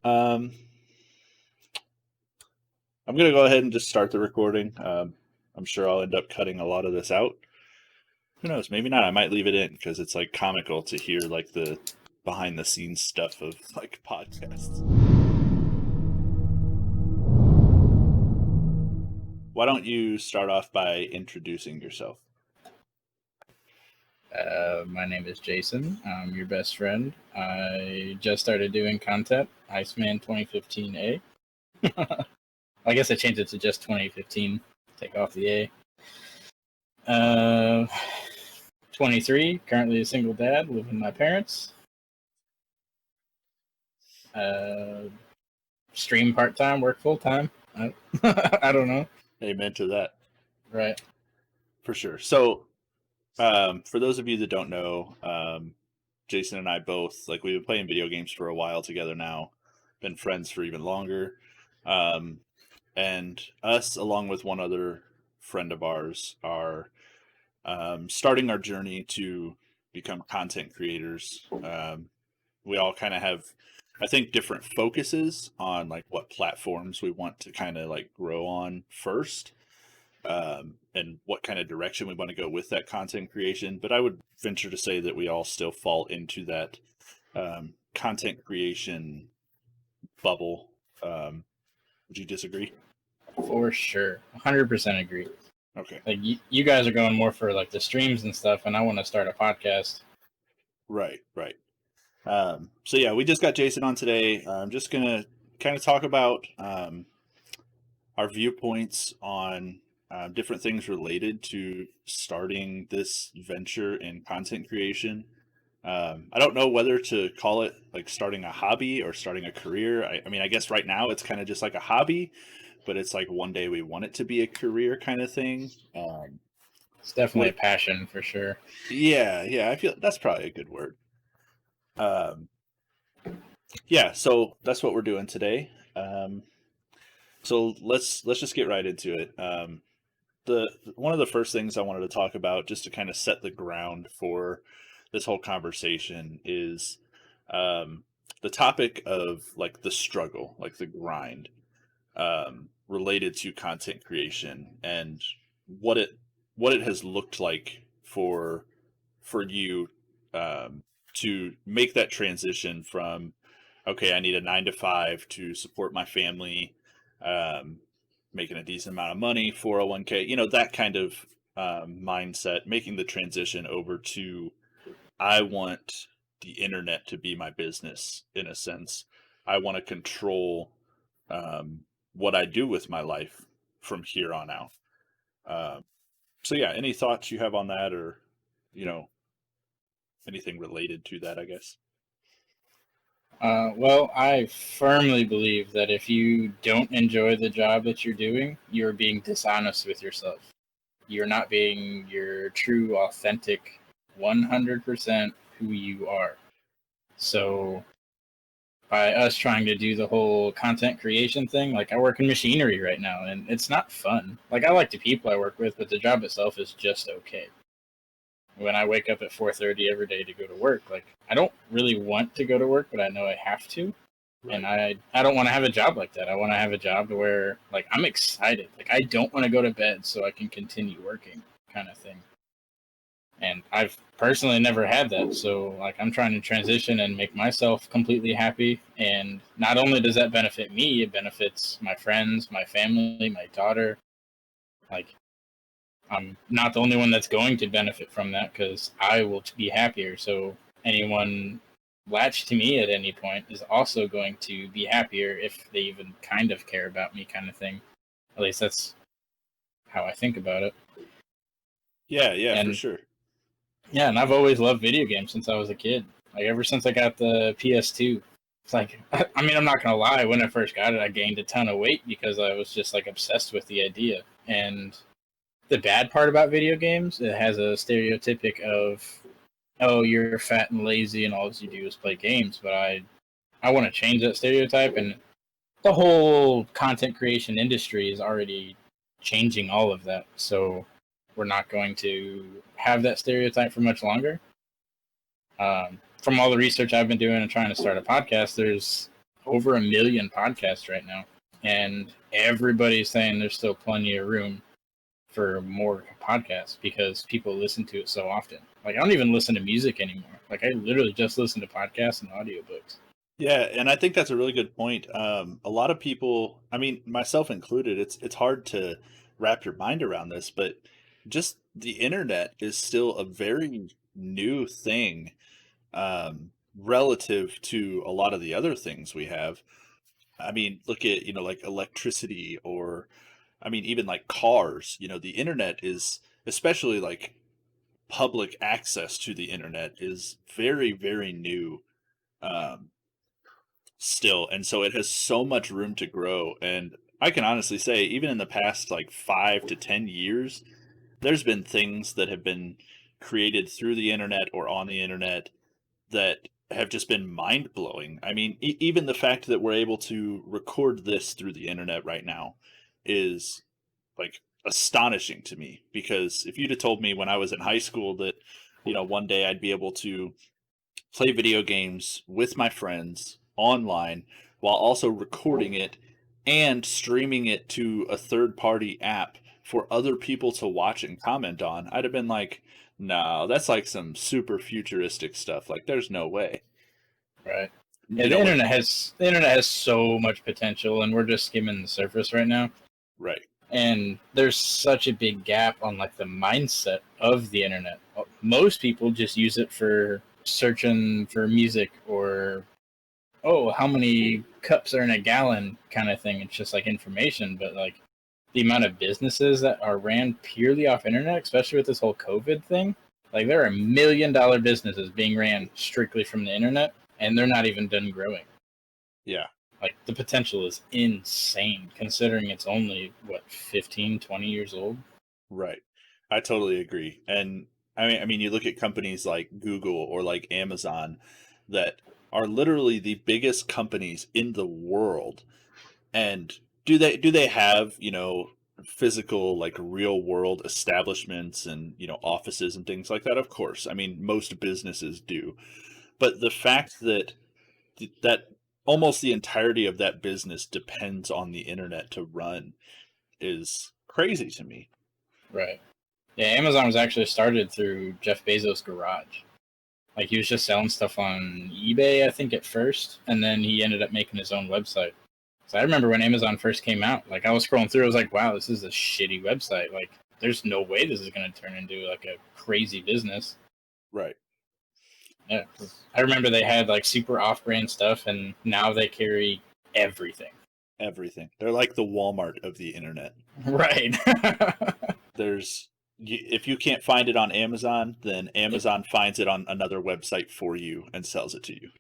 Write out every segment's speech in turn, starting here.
Um, I'm going to go ahead and just start the recording. I'm sure I'll end up cutting a lot of this out. Who knows? Maybe not. I might leave it in because it's like comical to hear like the behind the scenes stuff of like podcasts. Why don't you start off by introducing yourself? My name is Jason. I'm your best friend. I just started doing content, Iceman 2015A. I guess I changed it to just 2015. Take off the A. 23, currently a single dad, live with my parents. Stream part-time, work full-time. I don't know. Amen to that. Right. For sure. So, for those of you that don't know, Jason and I both, like, we've been playing video games for a while together now, been friends for even longer. And us, along with one other friend of ours, are starting our journey to become content creators. We all kind of have, I think, different focuses on like what platforms we want to kind of like grow on first, and what kind of direction we want to go with that content creation. But I would venture to say that we all still fall into that content creation bubble. Would you disagree? For sure. 100% agree. Okay. Like you guys are going more for like the streams and stuff, and I want to start a podcast. Right. So yeah, we just got Jason on today. I'm just gonna kind of talk about our viewpoints on different things related to starting this venture in content creation. I don't know whether to call it like starting a hobby or starting a career. I mean, I guess right now it's kind of just like a hobby, but it's like one day we want it to be a career kind of thing. It's definitely a passion for sure. Yeah, I feel that's probably a good word. Yeah, so that's what we're doing today. So let's just get right into it. The one of the first things I wanted to talk about, just to kind of set the ground for this whole conversation, is the topic of like the struggle, like the grind, related to content creation and what it has looked like for you, to make that transition from, okay, I need a 9 to 5 to support my family, um, making a decent amount of money, 401k, that kind of mindset, making the transition over to, I want the internet to be my business in a sense. I want to control what I do with my life from here on out. So yeah, any thoughts you have on that, or, you know, anything related to that, I guess? Well, I firmly believe that if you don't enjoy the job that you're doing, you're being dishonest with yourself. You're not being your true, authentic, 100% who you are. So, by us trying to do the whole content creation thing, like I work in machinery right now, and it's not fun. Like I like the people I work with, but the job itself is just okay. When I wake up at 4:30 every day to go to work, like I don't really want to go to work, but I know I have to. Right. And I don't want to have a job like that. I want to have a job where like I'm excited. Like I don't want to go to bed so I can continue working, kind of thing. And I've personally never had that, so like I'm trying to transition and make myself completely happy. And not only does that benefit me, it benefits my friends, my family, my daughter. Like I'm not the only one that's going to benefit from that because I will be happier. So anyone latched to me at any point is also going to be happier if they even kind of care about me, kind of thing. At least that's how I think about it. Yeah, for sure. Yeah, and I've always loved video games since I was a kid. Like ever since I got the PS2. It's like, I mean, I'm not gonna lie. When I first got it, I gained a ton of weight because I was just like obsessed with the idea. And the bad part about video games, it has a stereotypic of, oh, you're fat and lazy and all you do is play games. But I want to change that stereotype, and the whole content creation industry is already changing all of that. So we're not going to have that stereotype for much longer. From all the research I've been doing and trying to start a podcast, there's over 1 million podcasts right now, and everybody's saying there's still plenty of room for more podcasts because people listen to it so often. Like, I don't even listen to music anymore. Like, I literally just listen to podcasts and audiobooks. Yeah, and I think that's a really good point. A lot of people, I mean, myself included, it's hard to wrap your mind around this, but just the internet is still a very new thing, relative to a lot of the other things we have. I mean, look at, like electricity, or I mean, even like cars. The internet is, especially like public access to the internet, is very, very new. Um, Still, and so it has so much room to grow. And I can honestly say, even in the past like 5 to 10 years, there's been things that have been created through the internet or on the internet that have just been mind blowing. I mean, even the fact that we're able to record this through the internet right now is like astonishing to me, because if you'd have told me when I was in high school that one day I'd be able to play video games with my friends online while also recording it and streaming it to a third party app for other people to watch and comment on, I'd have been like, no, that's like some super futuristic stuff. Like, there's no way. Right. Yeah, You know what? the internet has so much potential, and we're just skimming the surface right now. Right. And there's such a big gap on like the mindset of the internet. Most people just use it for searching for music, or oh, how many cups are in a gallon kind of thing. It's just like information, but like the amount of businesses that are ran purely off internet, especially with this whole COVID thing, like there are $1 million businesses being ran strictly from the internet, and they're not even done growing. Yeah. Like, the potential is insane considering it's only, what, 15, 20 years old? Right. I totally agree. And I mean, you look at companies like Google or like Amazon that are literally the biggest companies in the world. And do they have, physical, like real world establishments and, offices and things like that? Of course. I mean, most businesses do. But the fact that that almost the entirety of that business depends on the internet to run is crazy to me. Right. Yeah, Amazon was actually started through Jeff Bezos' garage. Like, he was just selling stuff on eBay, I think, at first, and then he ended up making his own website. So I remember when Amazon first came out, like, I was scrolling through, I was like, wow, this is a shitty website. Like, there's no way this is going to turn into, like, a crazy business. Right. Yeah. I remember they had, like, super off-brand stuff, and now they carry everything. Everything. They're like the Walmart of the internet. Right. If you can't find it on Amazon, then Amazon finds it on another website for you and sells it to you.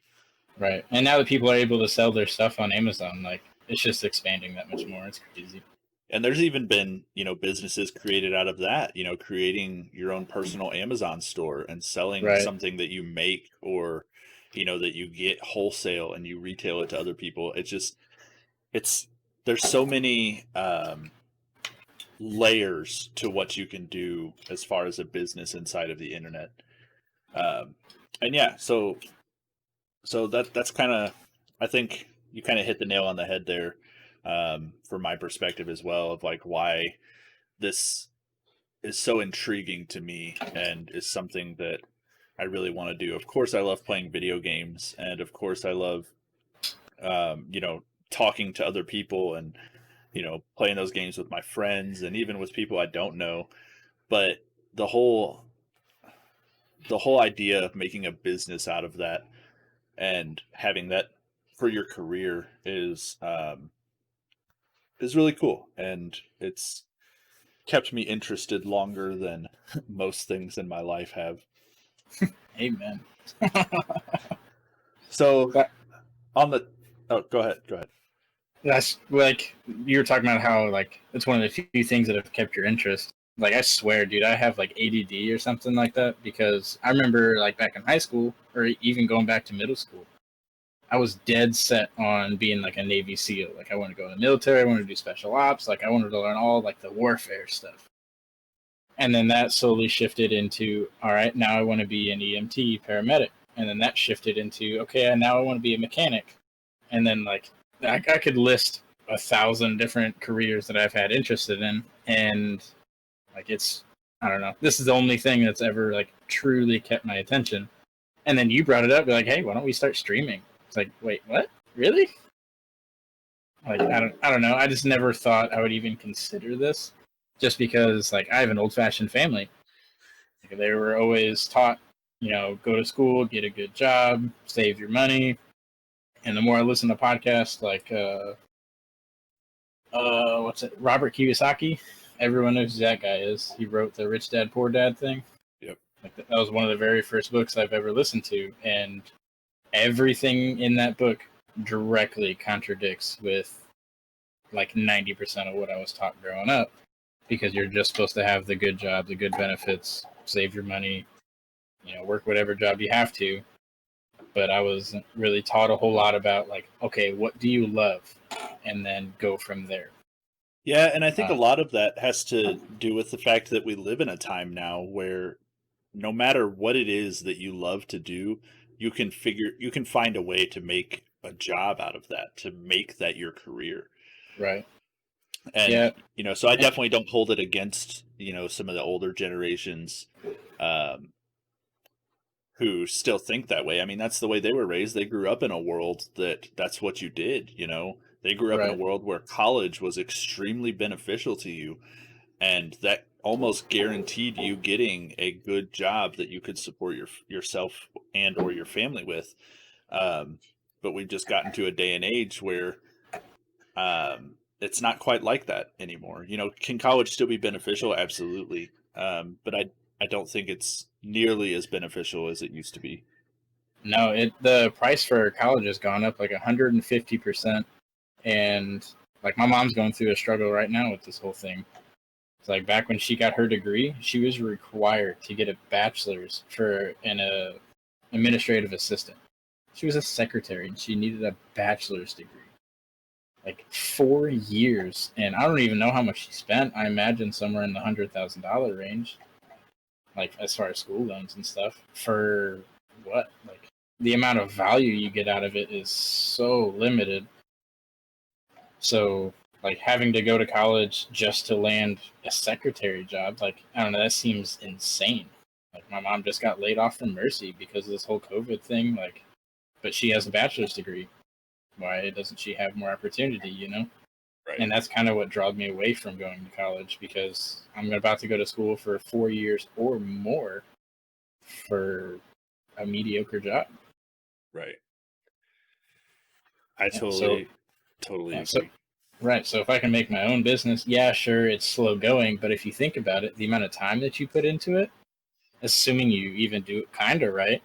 Right. And now that people are able to sell their stuff on Amazon, like, it's just expanding that much more. It's crazy. And there's even been, businesses created out of that, creating your own personal Amazon store and selling Right. something that you make, or, that you get wholesale and you retail it to other people. It's there's so many layers to what you can do as far as a business inside of the internet. And yeah, so that's kind of, I think you kind of hit the nail on the head there, from my perspective as well, of like why this is so intriguing to me and is something that I really want to do. Of course, I love playing video games, and of course, I love, talking to other people and playing those games with my friends and even with people I don't know. But the whole the whole idea of making a business out of that and having that for your career is really cool, and it's kept me interested longer than most things in my life have. Amen. So But on the oh, go ahead. that's like you were talking about how like it's one of the few things that have kept your interest. Like, I swear, dude, I have like ADD or something like that, because I remember like back in high school or even going back to middle school, I was dead set on being like a Navy SEAL. Like, I wanted to go in the military, I wanted to do special ops, like I wanted to learn all like the warfare stuff. And then that slowly shifted into, all right, now I want to be an EMT paramedic. And then that shifted into, okay, now I want to be a mechanic. And then like I could list 1,000 different careers that I've had interested in, and like it's I don't know. This is the only thing that's ever like truly kept my attention. And then you brought it up, you're like, hey, why don't we start streaming? It's like, wait, what? Really? Like I don't know. I just never thought I would even consider this, just because like I have an old fashioned family. Like, they were always taught, go to school, get a good job, save your money. And the more I listen to podcasts like what's it, Robert Kiyosaki, everyone knows who that guy is. He wrote the Rich Dad Poor Dad thing. Yep. Like that was one of the very first books I've ever listened to, and everything in that book directly contradicts with like 90% of what I was taught growing up, because you're just supposed to have the good job, the good benefits, save your money, work whatever job you have to. But I wasn't really taught a whole lot about like, okay, what do you love? And then go from there. Yeah, and I think a lot of that has to do with the fact that we live in a time now where no matter what it is that you love to do, you can find a way to make a job out of that, to make that your career. Right. And Yeah. So I definitely don't hold it against some of the older generations um, who still think that way. I mean, that's the way they were raised. They grew up in a world that's what you did. They grew up in a Right. world where college was extremely beneficial to you, and that almost guaranteed you getting a good job that you could support yourself and or your family with. Um, but we've just gotten to a day and age where it's not quite like that anymore. Can college still be beneficial? Absolutely. But I don't think it's nearly as beneficial as it used to be. No, the price for college has gone up like 150%, and like my mom's going through a struggle right now with this whole thing. It's like back when she got her degree, she was required to get a bachelor's for an administrative assistant. She was a secretary and she needed a bachelor's degree. Like 4 years, and I don't even know how much she spent. I imagine somewhere in the $100,000 range, like as far as school loans and stuff. For what? Like the amount of value you get out of it is so limited. So like having to go to college just to land a secretary job, like I don't know, that seems insane. Like my mom just got laid off from Mercy because of this whole COVID thing. Like, but she has a bachelor's degree. Why doesn't she have more opportunity? Right. And that's kind of what drove me away from going to college, because I'm about to go to school for 4 years or more for a mediocre job. Right. I Yeah, so totally yeah, so agree. right. So if I can make my own business, yeah, sure, it's slow going, but if you think about it, the amount of time that you put into it, assuming you even do it kind of right,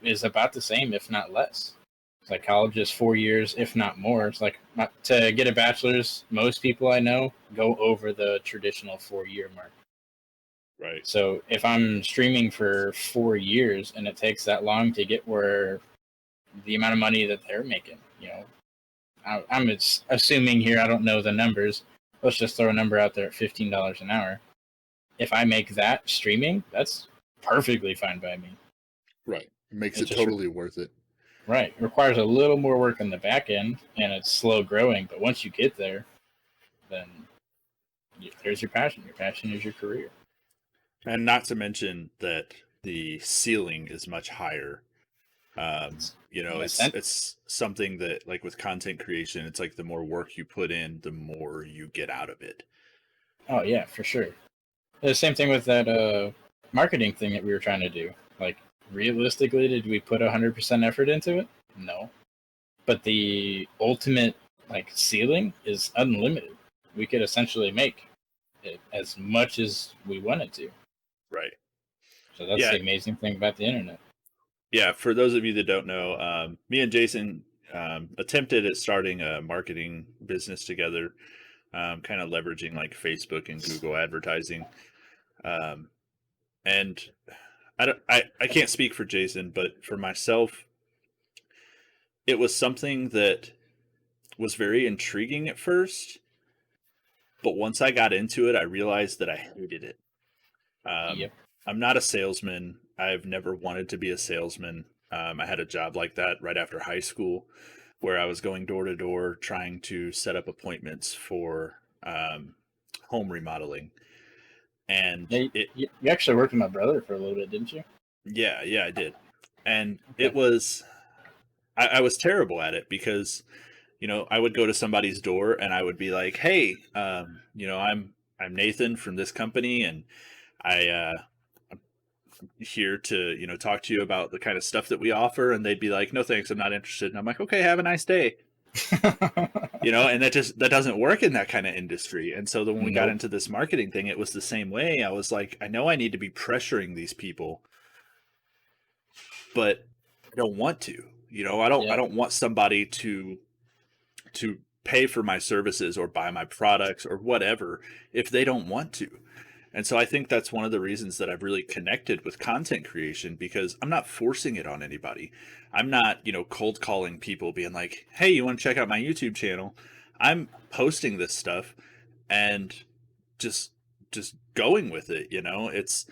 is about the same, if not less. It's like college is 4 years, if not more. It's like to get a bachelor's, most people I know go over the traditional 4 year mark. Right. So if I'm streaming for 4 years and it takes that long to get where the amount of money that they're making, I'm assuming here, I don't know the numbers. Let's just throw a number out there at $15 an hour. If I make that streaming, that's perfectly fine by me. Right. It makes It it just totally worth it. right requires a little more work on the back end, and it's slow growing. But once you get there, then there's your passion. Your passion is your career. And not to mention that the ceiling is much higher. It's something that, like with content creation, it's like the more work you put in, the more you get out of it. Oh yeah, for sure. The same thing with that marketing thing that we were trying to do. Like, realistically, did we put 100% effort into it? No. But the ultimate like ceiling is unlimited. We could essentially make it as much as we wanted to. Right. So that's Yeah. the amazing thing about the internet. Yeah. For those of you that don't know, me and Jason attempted at starting a marketing business together, kind of leveraging like Facebook and Google advertising. Um, and I can't speak for Jason, but for myself, it was something that was very intriguing at first, but once I got into it, I realized that I hated it. Yep. I'm not a salesman. I've never wanted to be a salesman. I had a job like that right after high school. where I was going door to door trying to set up appointments for home remodeling. And Yeah, you actually worked with my brother for a little bit, didn't you? yeah, I did. And Okay. I was terrible at it because, I would go to somebody's door and I would be like, hey, I'm Nathan from this company, and I'm here to, talk to you about the kind of stuff that we offer. And they'd be like, no, thanks, I'm not interested. And I'm like, okay, have a nice day. And that doesn't work in that kind of industry. And so then when we got Nope. into this marketing thing, it was the same way. I was like, I know I need to be pressuring these people, but I don't want to. I Yeah. don't want somebody to pay for my services or buy my products or whatever if they don't want to. And so I think that's one of the reasons that I've really connected with content creation, because I'm not forcing it on anybody. I'm not, cold calling people being like, hey, you want to check out my YouTube channel? I'm posting this stuff and just going with it. It's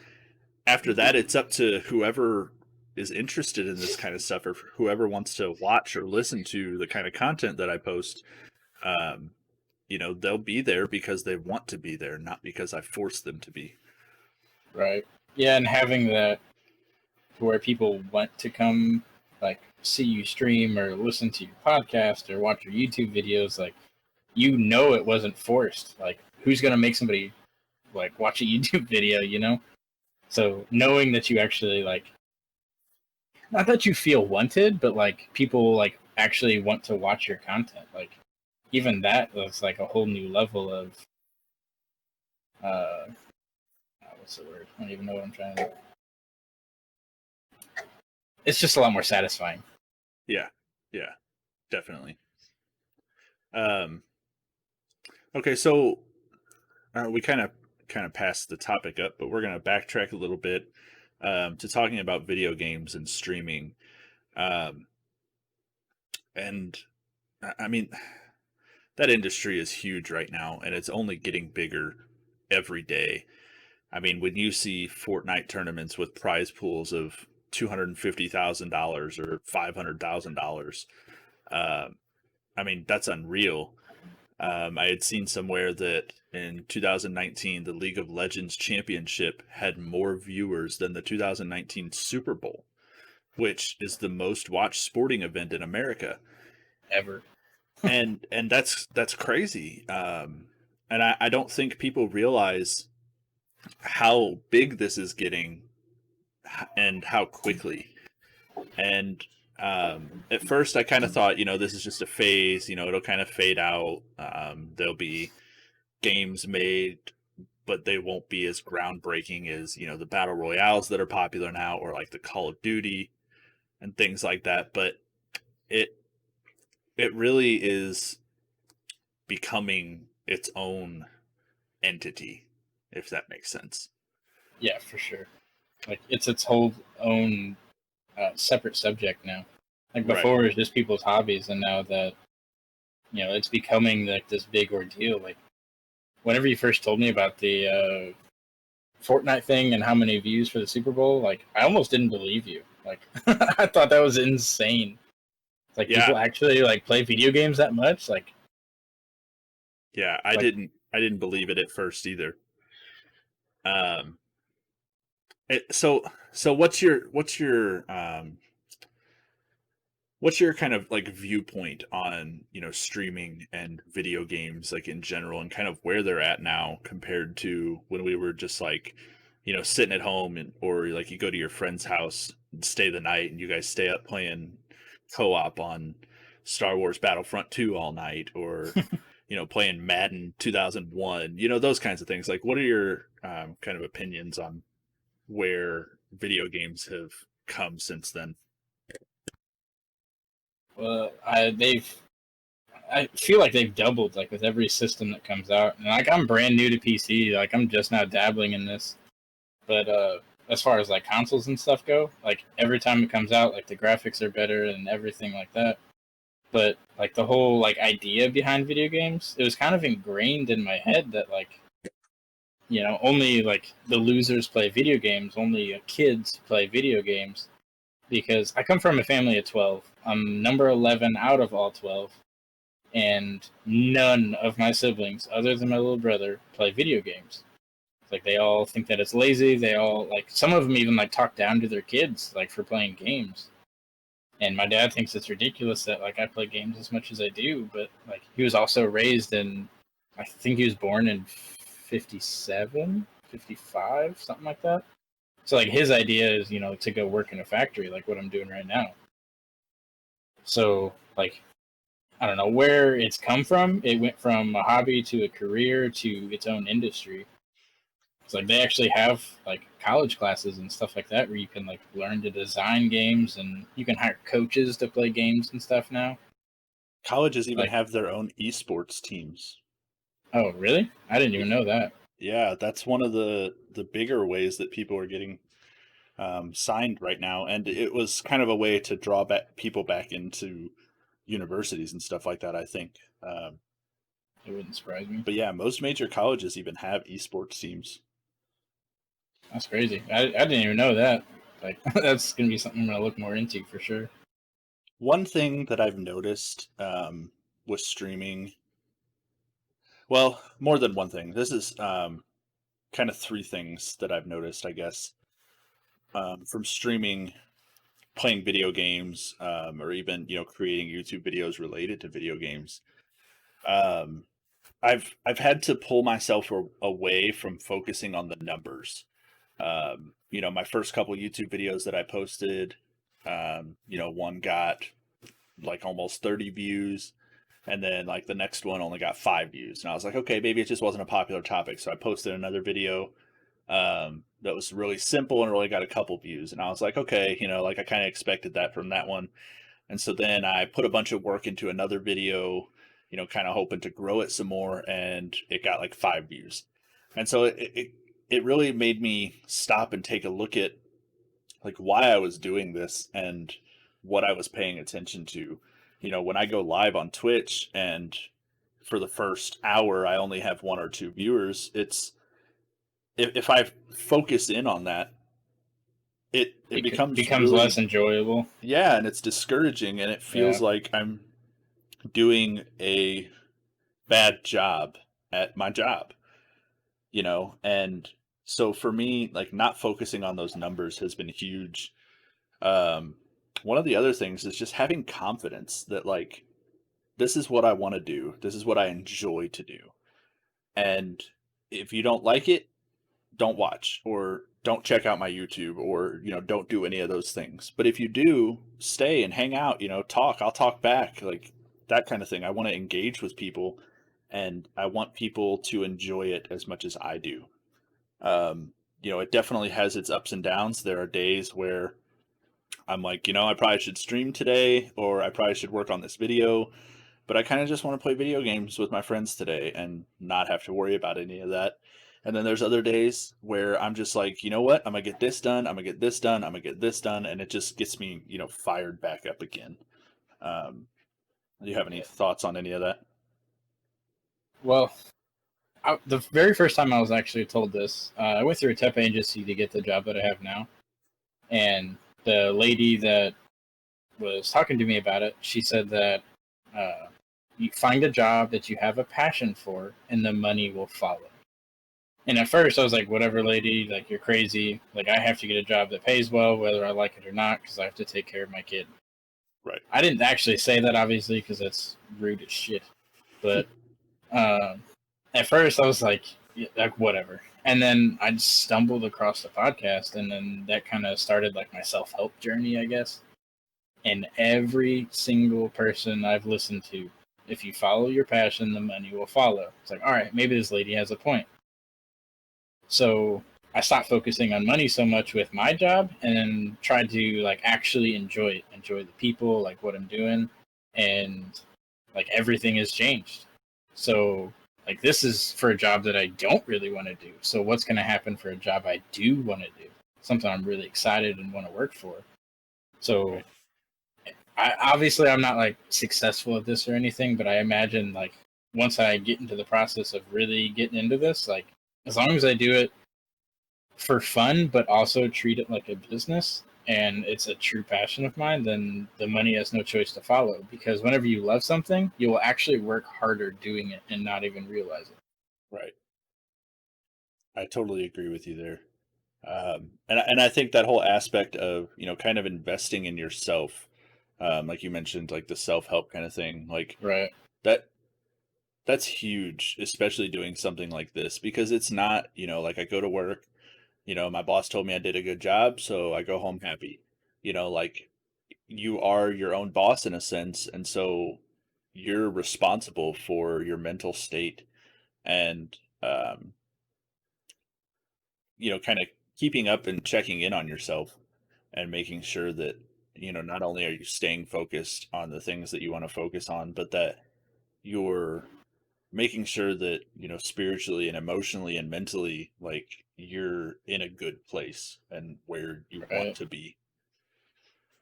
after that, it's up to whoever is interested in this kind of stuff, or whoever wants to watch or listen to the kind of content that I post. um, they'll be there because they want to be there, not because I force them to be. Right. Yeah, and having that where people want to come, like, see you stream or listen to your podcast or watch your YouTube videos, like, it wasn't forced. Like, who's gonna make somebody like watch a YouTube video, So knowing that you actually like, not that you feel wanted, but like people like actually want to watch your content, like even that was like a whole new level of uh what's the word? I don't even know what I'm trying to. It's just a lot more satisfying. Yeah, definitely. um okay, so we kind of passed the topic up, but we're going to backtrack a little bit, to talking about video games and streaming. um and I mean, that industry is huge right now, and it's only getting bigger every day. I mean, when you see Fortnite tournaments with prize pools of $250,000 or $500,000, um, I mean, that's unreal. I had seen somewhere that in 2019, the League of Legends Championship had more viewers than the 2019 Super Bowl, which is the most watched sporting event in America. Ever. And that's crazy. And I don't think people realize how big this is getting and how quickly. And at first, I kind of thought, this is just a phase. It'll kind of fade out. There'll be games made, but they won't be as groundbreaking as the battle royales that are popular now, or like the Call of Duty and things like that. But it it really is becoming its own entity, if that makes sense. Yeah, for sure. Like it's its whole own separate subject now. Like Right. before, it was just people's hobbies, and now that it's becoming like this big ordeal. Like whenever you first told me about the Fortnite thing and how many views for the Super Bowl, like I almost didn't believe you. Like I thought that was insane. Like Yeah. people actually like play video games that much. Yeah. Like I didn't believe it at first either. Um. So what's your kind of like viewpoint on streaming and video games, like in general, and kind of where they're at now compared to when we were just like sitting at home, and or like you go to your friend's house and stay the night, and you guys stay up playing co-op on Star Wars Battlefront 2 all night, or playing Madden 2001, those kinds of things. Like, what are your kind of opinions on where video games have come since then? I feel like they've doubled like with every system that comes out. And like I'm brand new to PC. Like I'm just now dabbling in this. But as far as like consoles and stuff go, like every time it comes out, like the graphics are better and everything like that. But like the whole like idea behind video games, it was kind of ingrained in my head that like only like the losers play video games, only kids play video games. Because I come from a family of 12. I'm number 11 out of all 12, and none of my siblings, other than my little brother, play video games. It's like they all think that it's lazy. They all like some of them even like talk down to their kids like for playing games. And my dad thinks it's ridiculous that like I play games as much as I do, but like he was also raised in, I think he was born in 57, 55, something like that. So like his idea is, to go work in a factory like what I'm doing right now. So like I don't know where it's come from. It went from a hobby to a career to its own industry. It's like they actually have like college classes and stuff like that where you can like learn to design games and you can hire coaches to play games and stuff now. Colleges even Like, have their own esports teams. oh really? I didn't even know that. Yeah, that's one of the bigger ways that people are getting signed right now, and it was kind of a way to draw back people back into universities and stuff like that, I think. It wouldn't surprise me. But yeah, most major colleges even have esports teams. That's crazy. I didn't even know that. Like that's gonna be something I'm gonna look more into for sure. One thing that I've noticed with streaming, well, more than one thing. This is kind of three things that I've noticed, I guess, from streaming, playing video games, or even creating YouTube videos related to video games. Um, I've had to pull myself away from focusing on the numbers. My first couple YouTube videos that I posted, one got like almost 30 views, and then like the next one only got 5 views, and I was like, okay, maybe it just wasn't a popular topic. So I posted another video that was really simple and really got a couple views, and I was like, okay, like I kind of expected that from that one. And so then I put a bunch of work into another video, kind of hoping to grow it some more, and it got like 5 views. And so it really made me stop and take a look at like why I was doing this and what I was paying attention to. When I go live on Twitch and for the first hour I only have one or two viewers, it's if I focus in on that, it becomes becomes less really, enjoyable. yeah, and it's discouraging, and it feels Yeah. like I'm doing a bad job at my job, and so for me, like not focusing on those numbers has been huge. um One of the other things is just having confidence that like this is what I want to do, this is what I enjoy to do, and if you don't like it, don't watch or don't check out my YouTube, or don't do any of those things. But if you do, stay and hang out, talk, I'll talk back, like that kind of thing. I want to engage with people, and I want people to enjoy it as much as I do. It definitely has its ups and downs. There are days where I'm like, I probably should stream today, or I probably should work on this video, but I kind of just want to play video games with my friends today and not have to worry about any of that. And then there's other days where I'm just like, you know what? I'm gonna get this done. I'm gonna get this done. I'm gonna get this done, and it just gets me, fired back up again. Um, do you have any thoughts on any of that? Well, the very first time I was actually told this, I went through a temp agency to get the job that I have now, and the lady that was talking to me about it, she said that you find a job that you have a passion for, and the money will follow. And at first, I was like, "Whatever, lady, like you're crazy. Like I have to get a job that pays well, whether I like it or not, because I have to take care of my kid." Right. I didn't actually say that, obviously, because that's rude as shit. But uh, at first, I was like, yeah, like whatever. And then I just stumbled across the podcast, and then that kind of started like my self-help journey, I guess. And every single person I've listened to, if you follow your passion, the money will follow. It's like, all right, maybe this lady has a point. So I stopped focusing on money so much with my job and tried to like actually enjoy it, enjoy the people, like what I'm doing, and like everything has changed. So like this is for a job that I don't really want to do. So what's going to happen for a job I do want to do? Something I'm really excited and want to work for. So Right. I'm not like successful at this or anything, but I imagine like once I get into the process of really getting into this, like as long as I do it for fun, but also treat it like a business, and it's a true passion of mine, then the money has no choice to follow. Because whenever you love something, you will actually work harder doing it and not even realize it. Right. I totally agree with you there. And I think that whole aspect of, kind of investing in yourself, like you mentioned, like the self-help kind of thing, like Right. that that's huge, especially doing something like this, because it's not, like I go to work, my boss told me I did a good job, so I go home happy. Like you are your own boss in a sense, and so you're responsible for your mental state and kind of keeping up and checking in on yourself and making sure that, not only are you staying focused on the things that you want to focus on, but that you're making sure that, spiritually and emotionally and mentally, like you're in a good place and where you want Right. to be.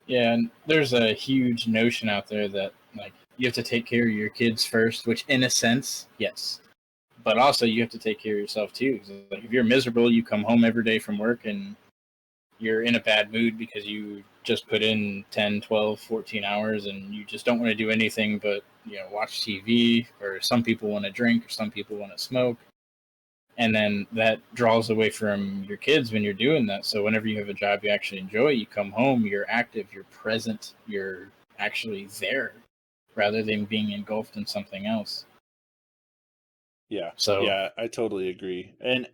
Yeah, and there's a huge notion out there that like you have to take care of your kids first, which in a sense, yes. But also you have to take care of yourself too. 'Cause, like, if you're miserable, you come home every day from work and you're in a bad mood because you just put in 10, 12, 14 hours and you just don't want to do anything but, watch TV, or some people want to drink, or some people want to smoke. And then that draws away from your kids when you're doing that. So whenever you have a job you actually enjoy, you come home, you're active, you're present, you're actually there rather than being engulfed in something else. Yeah. So, Yeah, I totally agree. And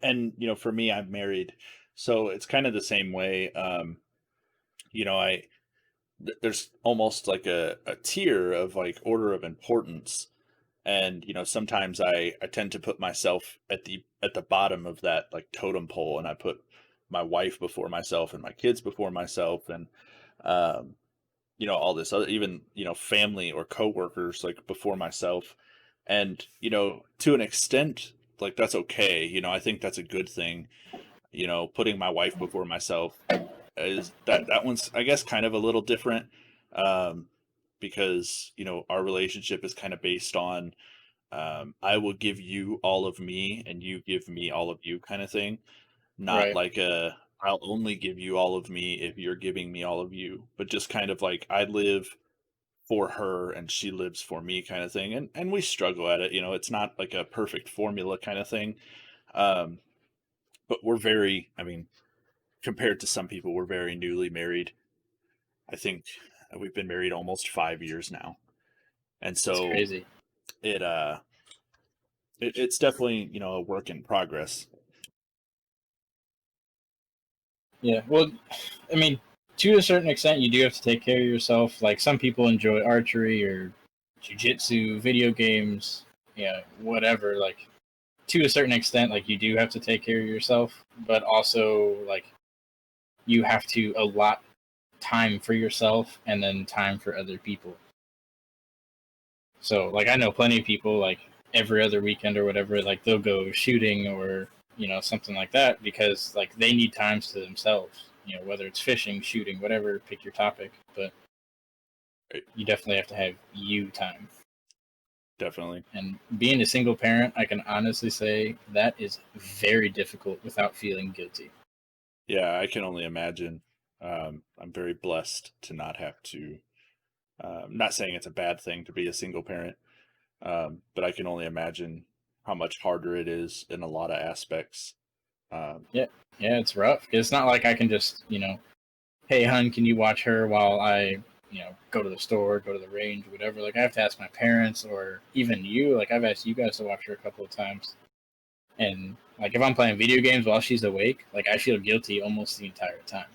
for me, I'm married, so it's kind of the same way. I there's almost like a tier of like order of importance, and sometimes I tend to put myself at the bottom of that like totem pole, and I put my wife before myself and my kids before myself, and um all this other, even family or coworkers like before myself. And to an extent, like that's okay. I think that's a good thing. Putting my wife before myself is that one's, I guess, kind of a little different, um because our relationship is kind of based on, I will give you all of me and you give me all of you kind of thing. Not right, like a I'll only give you all of me if you're giving me all of you, but just kind of like I live for her and she lives for me kind of thing. And we struggle at it. It's not like a perfect formula kind of thing. Um, but we're very, I mean, compared to some people, we're very newly married. I think we've been married almost 5 years now. And it's so crazy. it, it's definitely, a work in progress. Yeah. Well, I mean, to a certain extent, you do have to take care of yourself. Like some people enjoy archery or jujitsu, video games, whatever. Like to a certain extent, like you do have to take care of yourself, but also like you have to allot time for yourself and then time for other people. So like I know plenty of people like every other weekend or whatever, like they'll go shooting or something like that because like they need times to themselves. Whether it's fishing, shooting, whatever, pick your topic. But Right. you definitely have to have you time. Definitely. And being a single parent, I can honestly say that is very difficult without feeling guilty. Yeah, I can only imagine. I'm very blessed to not have to. I'm not saying it's a bad thing to be a single parent, but I can only imagine how much harder it is in a lot of aspects. Um, Yeah, yeah, it's rough. It's not like I can just hey, hun, can you watch her while I, go to the store, go to the range, whatever. Like I have to ask my parents or even you. Like I've asked you guys to watch her a couple of times. And like if I'm playing video games while she's awake, like I feel guilty almost the entire time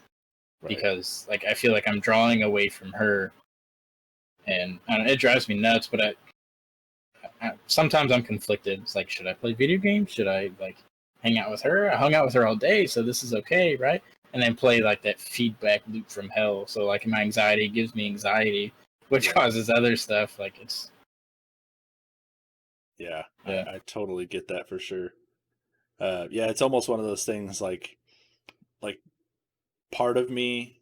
right. because like I feel like I'm drawing away from her, and I don't know, it drives me nuts. But sometimes I'm conflicted. It's like, should I play video games? Should I like hang out with her? I hung out with her all day, so this is okay, right? And then play like that feedback loop from hell. So like my anxiety gives me anxiety, which Yeah. causes other stuff. Like it's Yeah. yeah, I totally get that for sure. Yeah, it's almost one of those things like part of me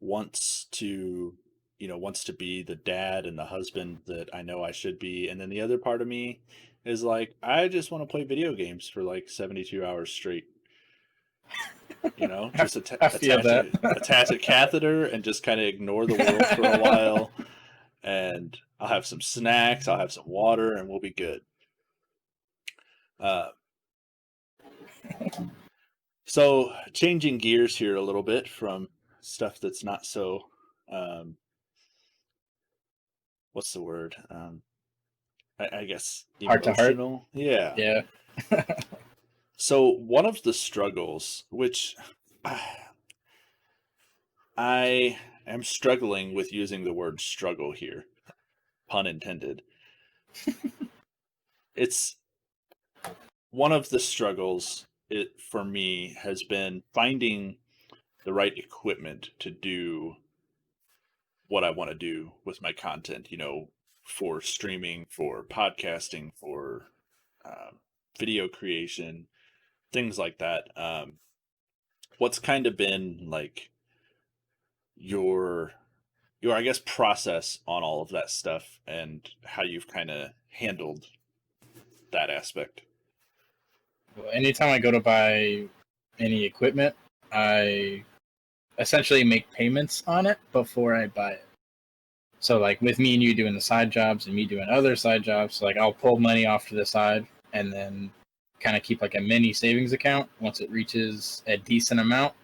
wants to, wants to be the dad and the husband that I know I should be. And then the other part of me is like, I just want to play video games for like 72 hours straight. You know, just I feel that. attach a catheter and just kind of ignore the world for a while. And I'll have some snacks, I'll have some water, and we'll be good. Uh, so changing gears here a little bit from stuff that's not so, um, what's the word? I guess Heart to heart. emotional. Yeah. Yeah. So one of the struggles, which I am struggling with using the word struggle here, pun intended. It's one of the struggles it for me has been finding the right equipment to do what I want to do with my content, you know, for streaming, for podcasting, for video creation, things like that. What's kind of been like your I guess process on all of that stuff and how you've kind of handled that aspect? Well, anytime I go to buy any equipment, I essentially make payments on it before I buy it. So like with me and you doing the side jobs and me doing other side jobs, like I'll pull money off to the side and then kind of keep like a mini savings account once it reaches a decent amount.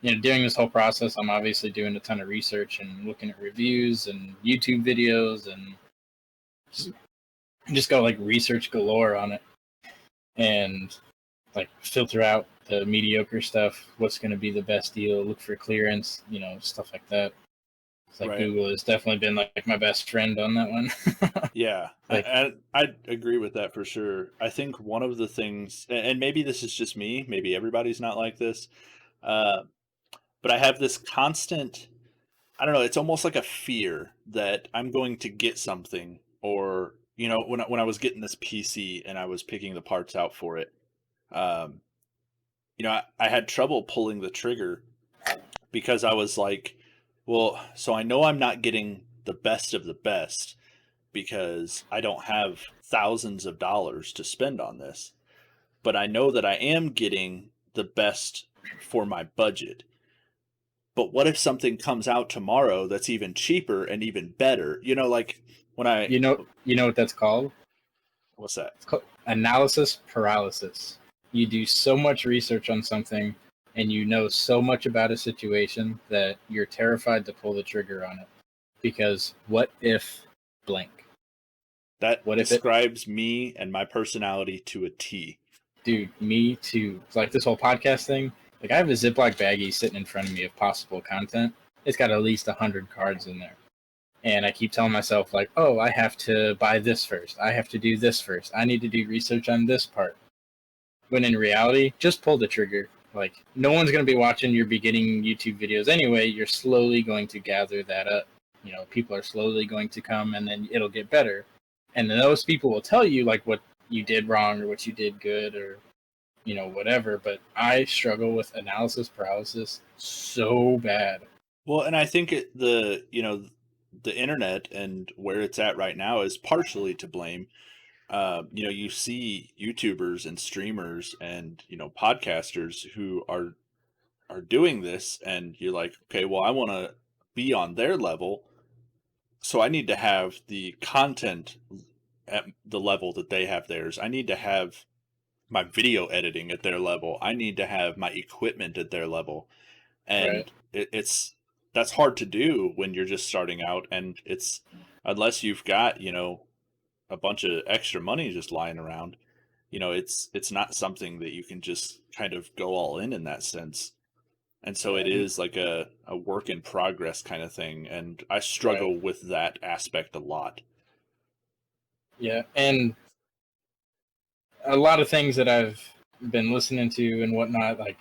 You know, during this whole process, I'm obviously doing a ton of research and looking at reviews and YouTube videos and just go like research galore on it and like filter out the mediocre stuff. What's going to be the best deal? Look for clearance, you know, stuff like that. It's like Right. Google has definitely been like my best friend on that one. Yeah, Like, I agree with that for sure. I think one of the things, and maybe this is just me, maybe everybody's not like this, uh, but I have this constant, I don't know, it's almost like a fear that I'm going to get something, or you know, when I was getting this PC and I was picking the parts out for it, um, you know, I had trouble pulling the trigger because I was like, well, so I know I'm not getting the best of the best because I don't have thousands of dollars to spend on this. But I know that I am getting the best for my budget. But what if something comes out tomorrow that's even cheaper and even better? You know, like when I you know what that's called? what's that? It's called analysis paralysis. You do so much research on something and you know so much about a situation that you're terrified to pull the trigger on it. Because what if blank? That What if it, describes me and my personality to a T. dude, me too. It's like this whole podcast thing. Like I have a Ziploc baggie sitting in front of me of possible content. It's got at least 100 cards in there. And I keep telling myself, like, oh, I have to buy this first. I have to do this first. I need to do research on this part. When in reality, just pull the trigger. Like, no one's going to be watching your beginning YouTube videos anyway. You're slowly going to gather that up. You know, people are slowly going to come and then it'll get better. And then those people will tell you, like, what you did wrong or what you did good or, you know, whatever. But I struggle with analysis paralysis so bad. Well, and I think you know, the internet and where it's at right now is partially to blame. You know, you see YouTubers and streamers and you know podcasters who are doing this, and you're like, okay, well, I want to be on their level, so I need to have the content at the level that they have theirs. I need to have my video editing at their level. I need to have my equipment at their level, Right. and it's that's hard to do when you're just starting out, and it's unless you've got you know a bunch of extra money just lying around, you know, it's not something that you can just kind of go all in that sense. And so it Yeah. is like a work in progress kind of thing. And I Right. struggle with that aspect a lot. Yeah. And a lot of things that I've been listening to and whatnot, like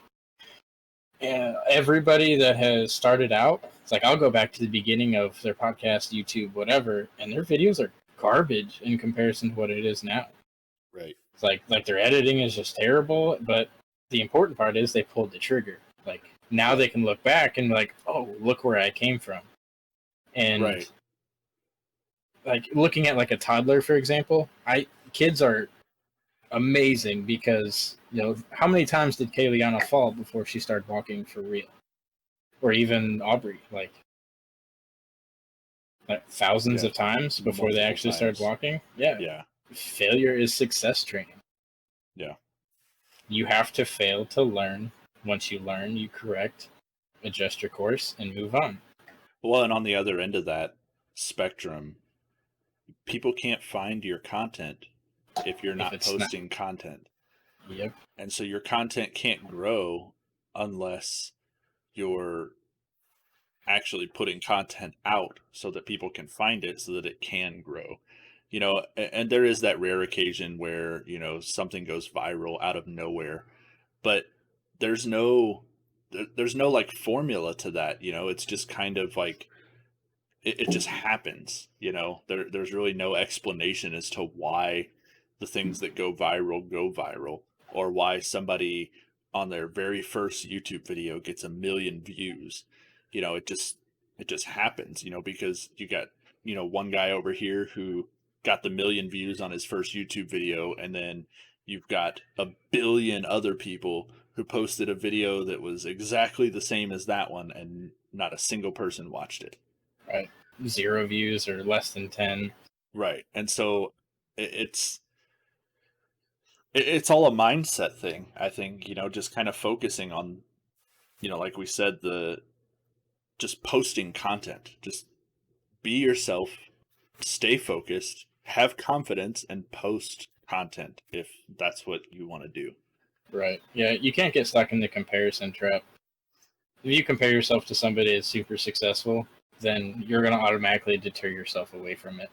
everybody that has started out, it's like I'll go back to the beginning of their podcast, YouTube, whatever, and their videos are garbage in comparison to what it is now. Right. It's like their editing is just terrible, but the important part is they pulled the trigger. Like now Yeah. they can look back and like, oh, look where I came from. And Right. like looking at like a toddler, for example, kids are amazing because, how many times did Kayliana fall before she started walking for real? Or even Aubrey, like thousands Yeah, of times before they multiple actually started times. walking. Yeah. Yeah, Failure is success training. yeah. You have to fail to learn. Once you learn, you correct, adjust your course, and move on. Well, and on the other end of that spectrum, people can't find your content if you're If not it's not, posting content. yep, And so your content can't grow unless you're actually putting content out so that people can find it so that it can grow. And there is that rare occasion where, something goes viral out of nowhere, but there's no there's no like formula to that. It's just kind of like it just happens. There's really no explanation as to why the things that go viral, or why somebody on their very first YouTube video gets 1 million views. It just happens, because you got, one guy over here who got the 1 million views on his first YouTube video, and then you've got 1 billion other people who posted a video that was exactly the same as that one, and not a single person watched it. right. 0 views or less than 10. Right. And so it's it's all a mindset thing, I think, just kind of focusing on, like we said, the just posting content. Just be yourself, stay focused, have confidence, and post content if that's what you want to do. Right. Yeah, you can't get stuck in the comparison trap. If you compare yourself to somebody that's super successful, then you're going to automatically deter yourself away from it.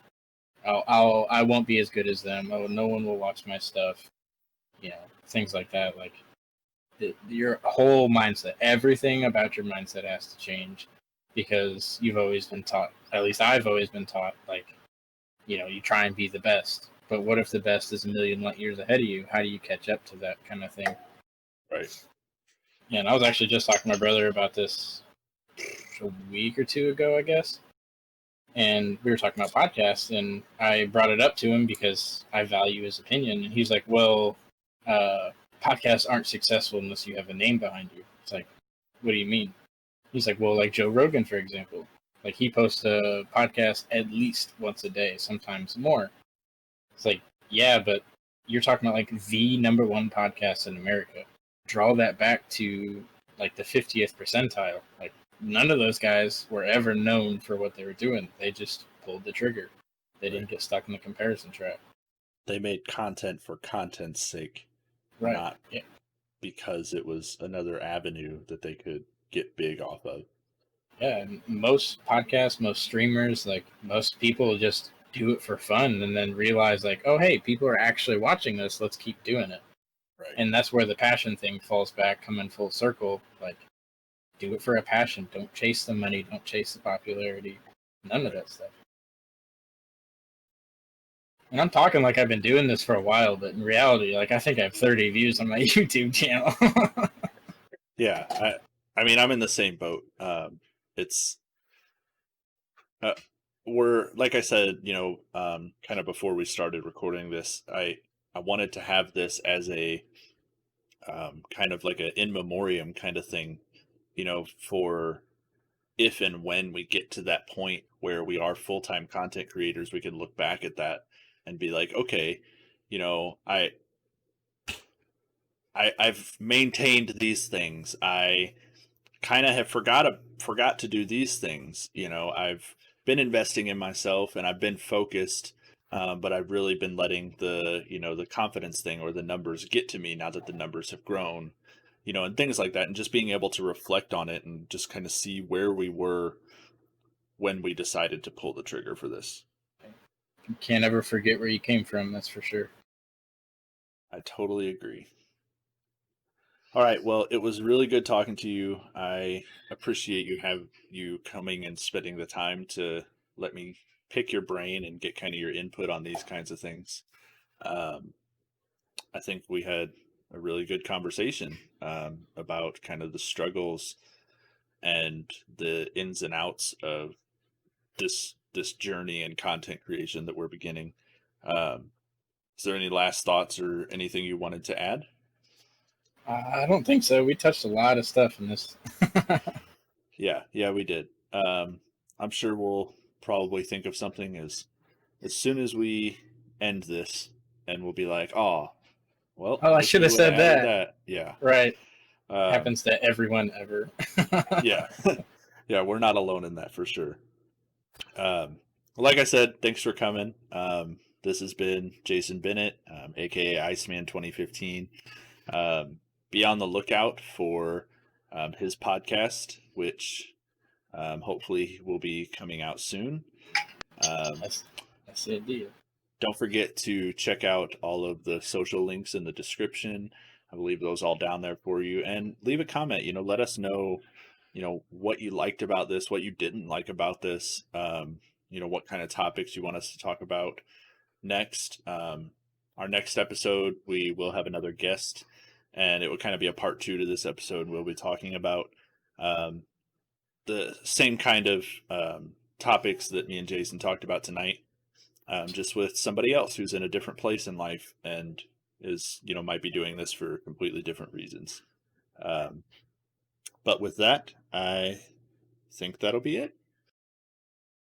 I won't be as good as them. Oh, no one will watch my stuff. Things like that. Like your whole mindset, everything about your mindset has to change because you've always been taught. At least I've always been taught. Like, you try and be the best. But what if the best is a million light years ahead of you? How do you catch up to that kind of thing? Right. Yeah, and I was actually just talking to my brother about this a week or two ago, I guess. And we were talking about podcasts, and I brought it up to him because I value his opinion. And he's like, well, uh, podcasts aren't successful unless you have a name behind you. It's like, what do you mean? He's like, well, like Joe Rogan, for example. Like, he posts a podcast at least once a day, sometimes more. It's like, yeah, but you're talking about like the #1 podcast in America. Draw that back to like the 50th percentile. Like, none of those guys were ever known for what they were doing. They just pulled the trigger. They didn't get stuck in the comparison trap. They made content for content's sake, Right. not Yeah. because it was another avenue that they could get big off of. Yeah. And most podcasts, most streamers, like most people just do it for fun and then realize like, oh, hey, people are actually watching this. Let's keep doing it. Right. And that's where the passion thing falls back, coming full circle. Like, do it for a passion. Don't chase the money. Don't chase the popularity. None of that stuff. And I'm talking like I've been doing this for a while, but in reality, like I think I have 30 views on my YouTube channel. Yeah, I mean, I'm in the same boat. It's uh, we're, like I said, kind of before we started recording this, I wanted to have this as a kind of like a in memoriam kind of thing, for if and when we get to that point where we are full-time content creators, we can look back at that and be like, okay, you know, I I've maintained these things. I kind of have forgot to do these things. I've been investing in myself and I've been focused, but I've really been letting the confidence thing or the numbers get to me now that the numbers have grown, and things like that, and just being able to reflect on it and just kind of see where we were when we decided to pull the trigger for this. You can't ever forget where you came from, that's for sure. I totally agree. All right. Well, it was really good talking to you. I appreciate you coming and spending the time to let me pick your brain and get kind of your input on these kinds of things. Um, I think we had a really good conversation about kind of the struggles and the ins and outs of this journey and content creation that we're beginning. Um, Is there any last thoughts or anything you wanted to add? I don't think so. We touched a lot of stuff in this. Yeah, we did. I'm sure we'll probably think of something as soon as we end this, and we'll be like, "Oh, well, Oh, I wish should we have would have said added that. that." Yeah, Right. um, Happens to everyone ever. yeah, yeah. We're not alone in that for sure. Like I said, thanks for coming. This has been Jason Bennett, aka Iceman 2015. Be on the lookout for his podcast, which hopefully will be coming out soon. Um, that's that's the idea. don't forget to check out all of the social links in the description. I will leave those all down there for you, and leave a comment. Let us know, what you liked about this, what you didn't like about this. What kind of topics you want us to talk about next. Our next episode, we will have another guest, and it will kind of be a part two to this episode. We'll be talking about um, the same kind of topics that me and Jason talked about tonight, just with somebody else who's in a different place in life and is, might be doing this for completely different reasons. Um, but with that, I think that'll be it.